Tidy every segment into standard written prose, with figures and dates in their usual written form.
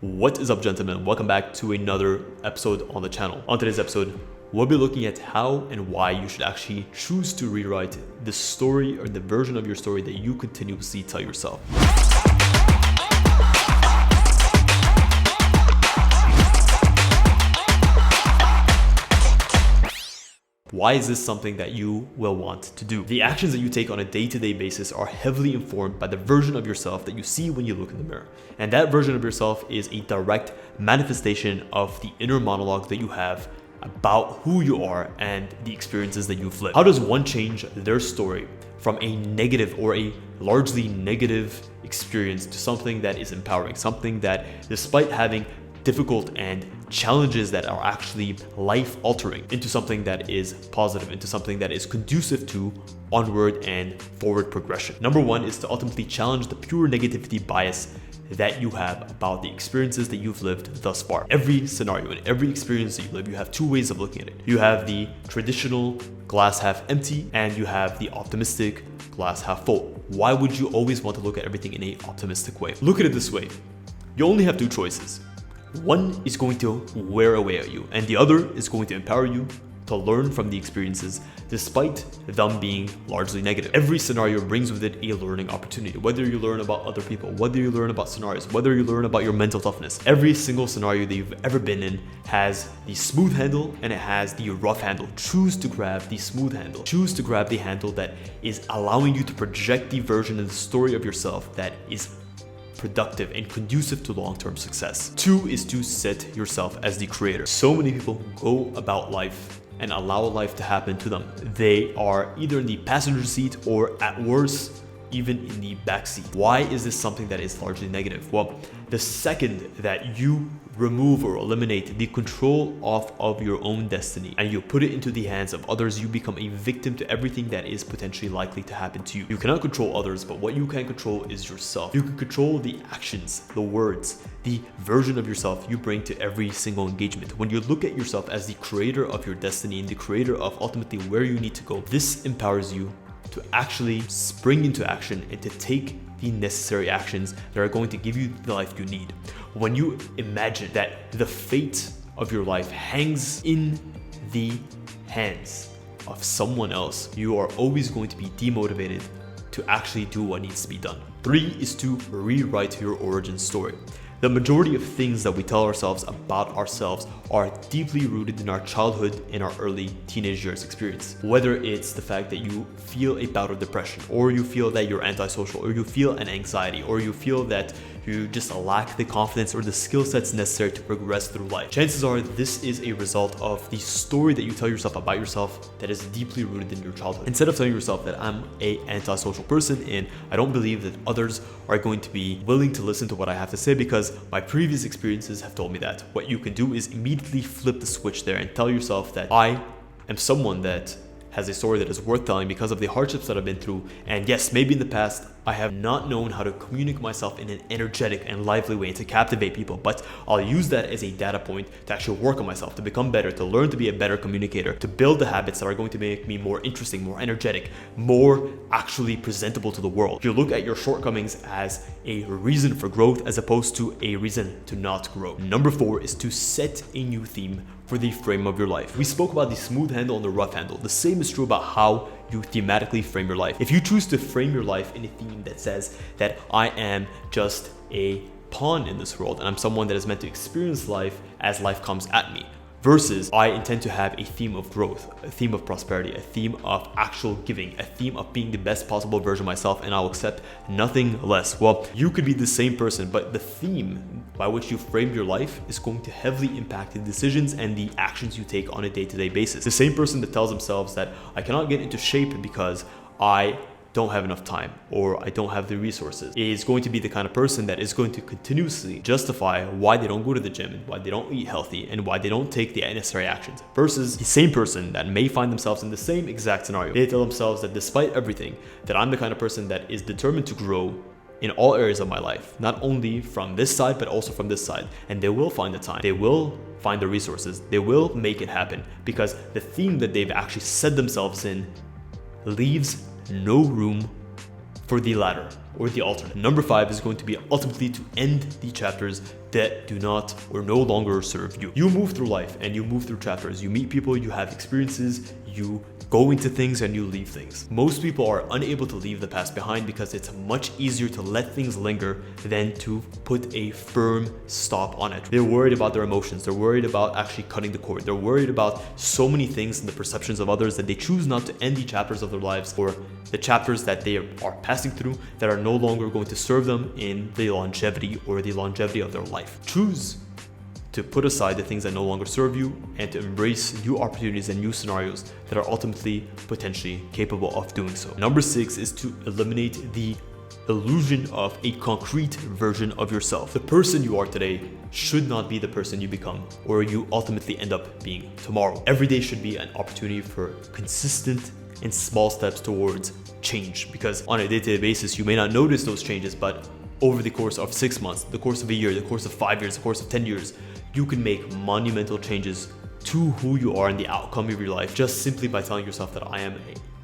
What is up, gentlemen? Welcome back to another episode on the channel. On today's episode, we'll be looking at how and why you should actually choose to rewrite the story or the version of your story that you continuously tell yourself. Why is this something that you will want to do? The actions that you take on a day-to-day basis are heavily informed by the version of yourself that you see when you look in the mirror. And that version of yourself is a direct manifestation of the inner monologue that you have about who you are and the experiences that you've lived. How does one change their story from a negative or a largely negative experience to something that is empowering, something that, despite having difficult and challenges that are actually life-altering, into something that is positive, into something that is conducive to onward and forward progression? Number one is to ultimately challenge the pure negativity bias that you have about the experiences that you've lived thus far. Every scenario and every experience that you live, you have two ways of looking at it. You have the traditional glass half empty, and you have the optimistic glass half full. Why would you always want to look at everything in an optimistic way? Look at it this way. You only have two choices. One is going to wear away at you, and the other is going to empower you to learn from the experiences despite them being largely negative. Every scenario brings with it a learning opportunity. Whether you learn about other people, whether you learn about scenarios, whether you learn about your mental toughness, every single scenario that you've ever been in has the smooth handle and it has the rough handle. Choose to grab the smooth handle. Choose to grab the handle that is allowing you to project the version and the story of yourself that is productive and conducive to long-term success. Two is to set yourself as the creator. So many people go about life and allow life to happen to them. They are either in the passenger seat or, at worst, even in the backseat. Why is this something that is largely negative? Well, the second that you remove or eliminate the control of your own destiny and you put it into the hands of others, you become a victim to everything that is potentially likely to happen to you. You cannot control others, but what you can control is yourself. You can control the actions, the words, the version of yourself you bring to every single engagement. When you look at yourself as the creator of your destiny and the creator of ultimately where you need to go, this empowers you to actually spring into action and to take the necessary actions that are going to give you the life you need. When you imagine that the fate of your life hangs in the hands of someone else, you are always going to be demotivated to actually do what needs to be done. Three is to rewrite your origin story. The majority of things that we tell ourselves about ourselves are deeply rooted in our childhood and our early teenage years experience. Whether it's the fact that you feel a bout of depression, or you feel that you're antisocial, or you feel an anxiety, or you feel that you just lack the confidence or the skill sets necessary to progress through life. Chances are this is a result of the story that you tell yourself about yourself that is deeply rooted in your childhood. Instead of telling yourself that I'm an antisocial person and I don't believe that others are going to be willing to listen to what I have to say because my previous experiences have told me that, what you can do is immediately flip the switch there and tell yourself that I am someone that has a story that is worth telling because of the hardships that I've been through. And yes, maybe in the past, I have not known how to communicate myself in an energetic and lively way to captivate people, but I'll use that as a data point to actually work on myself, to become better, to learn to be a better communicator, to build the habits that are going to make me more interesting, more energetic, more actually presentable to the world. You look at your shortcomings as a reason for growth as opposed to a reason to not grow. Number four is to set a new theme for the frame of your life. We spoke about the smooth handle and the rough handle. The same is true about how you thematically frame your life. If you choose to frame your life in a theme that says that I am just a pawn in this world and I'm someone that is meant to experience life as life comes at me, versus I intend to have a theme of growth, a theme of prosperity, a theme of actual giving, a theme of being the best possible version of myself, and I'll accept nothing less. Well, you could be the same person, but the theme by which you frame your life is going to heavily impact the decisions and the actions you take on a day-to-day basis. The same person that tells themselves that I cannot get into shape because I don't have enough time or I don't have the resources is going to be the kind of person that is going to continuously justify why they don't go to the gym and why they don't eat healthy and why they don't take the necessary actions, versus the same person that may find themselves in the same exact scenario. They tell themselves that despite everything, that I'm the kind of person that is determined to grow in all areas of my life, not only from this side but also from this side, and they will find the time, they will find the resources, they will make it happen, because the theme that they've actually set themselves in leaves no room for the latter or the alternate. Number 5 is going to be ultimately to end the chapters that do not or no longer serve you. You move through life and you move through chapters. You meet people, you have experiences, you go into things and you leave things. Most people are unable to leave the past behind because it's much easier to let things linger than to put a firm stop on it. They're worried about their emotions. They're worried about actually cutting the cord. They're worried about so many things and the perceptions of others that they choose not to end the chapters of their lives or the chapters that they are passing through that are no longer going to serve them in the longevity or the longevity of their life. Choose to put aside the things that no longer serve you and to embrace new opportunities and new scenarios that are ultimately potentially capable of doing so. Number 6 is to eliminate the illusion of a concrete version of yourself. The person you are today should not be the person you become or you ultimately end up being tomorrow. Every day should be an opportunity for consistent and small steps towards change, because on a day-to-day basis you may not notice those changes, but over the course of 6 months, the course of a year, the course of 5 years, the course of 10 years, you can make monumental changes to who you are and the outcome of your life just simply by telling yourself that I am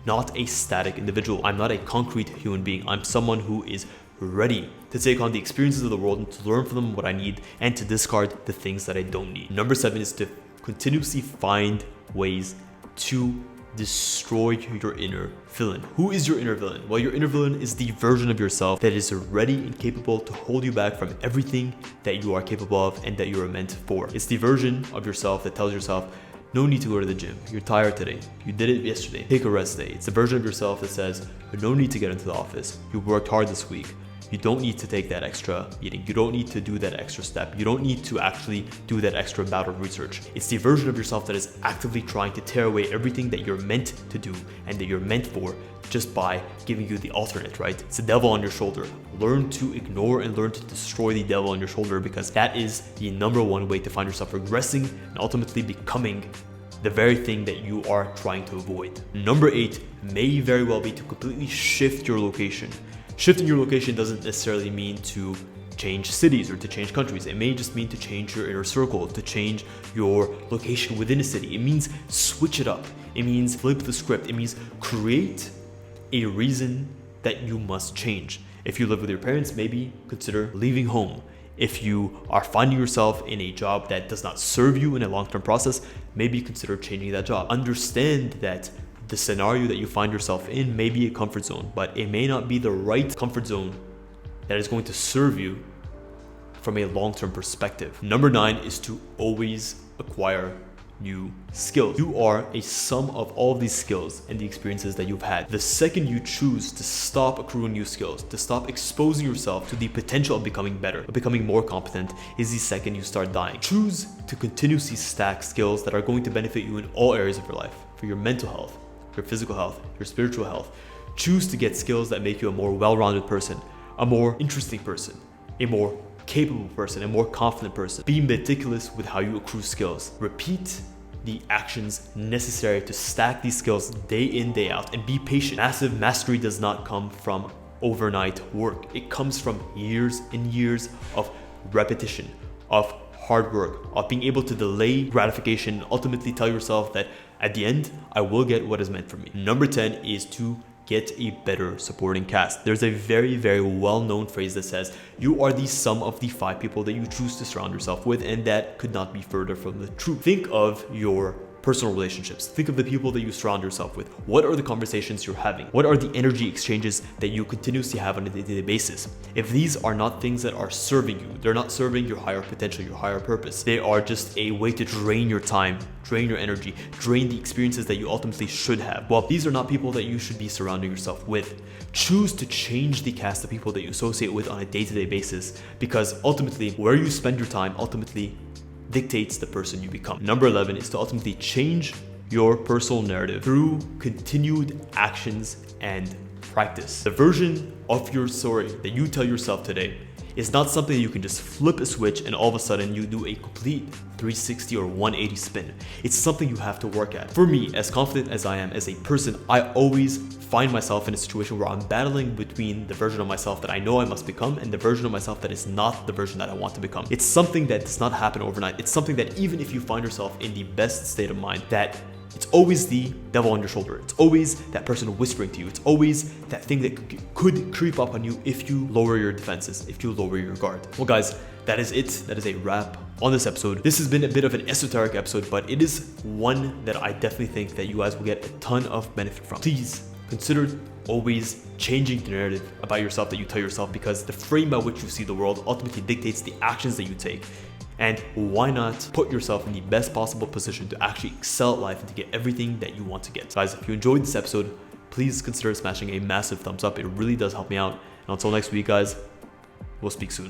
not a static individual. I'm not a concrete human being. I'm someone who is ready to take on the experiences of the world and to learn from them what I need and to discard the things that I don't need. Number 7 is to continuously find ways to destroy your inner villain. Who is your inner villain? Well, your inner villain is the version of yourself that is ready and capable to hold you back from everything that you are capable of and that you are meant for. It's the version of yourself that tells yourself, no need to go to the gym. You're tired today. You did it yesterday. Take a rest day. It's the version of yourself that says, no need to get into the office. You worked hard this week. You don't need to take that extra meeting. You don't need to do that extra step. You don't need to actually do that extra bout of research. It's the version of yourself that is actively trying to tear away everything that you're meant to do and that you're meant for just by giving you the alternate, right? It's the devil on your shoulder. Learn to ignore and learn to destroy the devil on your shoulder, because that is the number one way to find yourself regressing and ultimately becoming the very thing that you are trying to avoid. Number 8 may very well be to completely shift your location. Shifting your location doesn't necessarily mean to change cities or to change countries. It may just mean to change your inner circle, to change your location within a city. It means switch it up. It means flip the script. It means create a reason that you must change. If you live with your parents, maybe consider leaving home. If you are finding yourself in a job that does not serve you in a long-term process, maybe consider changing that job. Understand that the scenario that you find yourself in may be a comfort zone, but it may not be the right comfort zone that is going to serve you from a long-term perspective. Number 9 is to always acquire new skills. You are a sum of all of these skills and the experiences that you've had. The second you choose to stop accruing new skills, to stop exposing yourself to the potential of becoming better, of becoming more competent, is the second you start dying. Choose to continuously stack skills that are going to benefit you in all areas of your life, for your mental health, your physical health, your spiritual health. Choose to get skills that make you a more well-rounded person, a more interesting person, a more capable person, a more confident person. Be meticulous with how you accrue skills. Repeat the actions necessary to stack these skills day in, day out, and be patient. Massive mastery does not come from overnight work. It comes from years and years of repetition, of hard work, of being able to delay gratification and ultimately tell yourself that at the end, I will get what is meant for me. Number 10 is to get a better supporting cast. There's a very, very well-known phrase that says, you are the sum of the 5 people that you choose to surround yourself with, and that could not be further from the truth. Think of your personal relationships. Think of the people that you surround yourself with. What are the conversations you're having? What are the energy exchanges that you continuously have on a day-to-day basis? If these are not things that are serving you, they're not serving your higher potential, your higher purpose. They are just a way to drain your time, drain your energy, drain the experiences that you ultimately should have. Well, these are not people that you should be surrounding yourself with. Choose to change the cast of people that you associate with on a day-to-day basis, because ultimately where you spend your time ultimately dictates the person you become. Number 11 is to ultimately change your personal narrative through continued actions and practice. The version of your story that you tell yourself today is not something you can just flip a switch and all of a sudden you do a complete 360 or 180 spin. It's something you have to work at. For me, as confident as I am as a person, I always find myself in a situation where I'm battling between the version of myself that I know I must become and the version of myself that is not the version that I want to become. It's something that does not happen overnight. It's something that even if you find yourself in the best state of mind, that It's always the devil on your shoulder. It's always that person whispering to you. It's always that thing that could creep up on you if you lower your defenses, if you lower your guard. Well, guys, that is it. That is a wrap on this episode. This has been a bit of an esoteric episode, but it is one that I definitely think that you guys will get a ton of benefit from. Please consider always changing the narrative about yourself that you tell yourself, because the frame by which you see the world ultimately dictates the actions that you take. And why not put yourself in the best possible position to actually excel at life and to get everything that you want to get. Guys, if you enjoyed this episode, please consider smashing a massive thumbs up. It really does help me out. And until next week, guys, we'll speak soon.